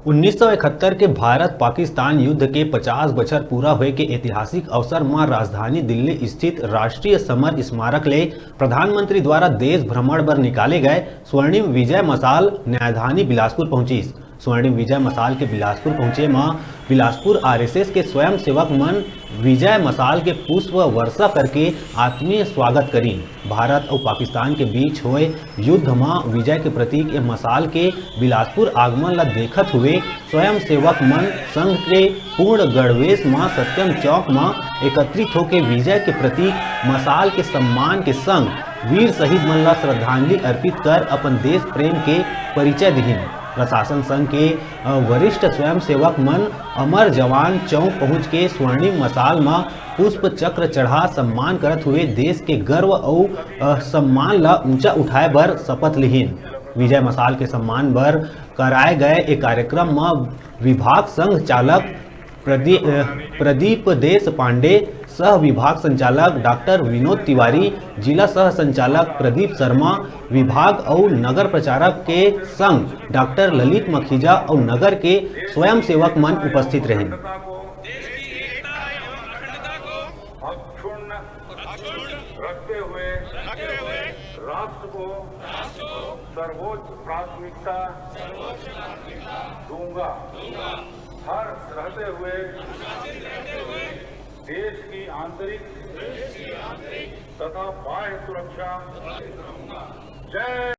1971 के भारत पाकिस्तान युद्ध के 50 बछर पूरा हुए के ऐतिहासिक अवसर में राजधानी दिल्ली स्थित राष्ट्रीय समर स्मारक ले प्रधानमंत्री द्वारा देश भ्रमण पर निकाले गए स्वर्णिम विजय मशाल न्यायधानी बिलासपुर पहुंची। स्वर्णिम विजय मशाल के बिलासपुर पहुंचे मां बिलासपुर आरएसएस के स्वयं सेवक मन विजय मशाल के पुष्प वर्षा करके आत्मीय स्वागत करी। भारत और पाकिस्तान के बीच हुए युद्ध में विजय के प्रतीक ये मशाल के बिलासपुर आगमन ला देखत हुए स्वयं सेवक मन संघ के पूर्ण गणवेश में सत्यम चौक में एकत्रित होकर विजय के प्रतीक मशाल के सम्मान के संग वीर शहीद मन ला श्रद्धांजलि अर्पित कर अपन देश प्रेम के परिचय दिहिन। प्रशासन संघ के वरिष्ठ स्वयं सेवक मन अमर जवान चौक पहुंच के स्वर्णिम मशाल में पुष्प चक्र चढ़ा सम्मान करत हुए देश के गर्व और सम्मान ला ऊंचा उठाए बर शपथ लिहिन। विजय मशाल के सम्मान बर कराए गए एक कार्यक्रम में विभाग संघ चालक प्रदीप देश पांडे, सह विभाग संचालक डॉक्टर विनोद तिवारी, जिला सह संचालक प्रदीप शर्मा, विभाग और नगर प्रचारक के संग डॉक्टर ललित मखीजा और नगर के स्वयं सेवक मन उपस्थित रहे। रखते हुए राष्ट्र को सर्वोच्च प्राथमिकता दूंगा। हर रहते हुए देश की आंतरिक तथा बाह्य सुरक्षा। जय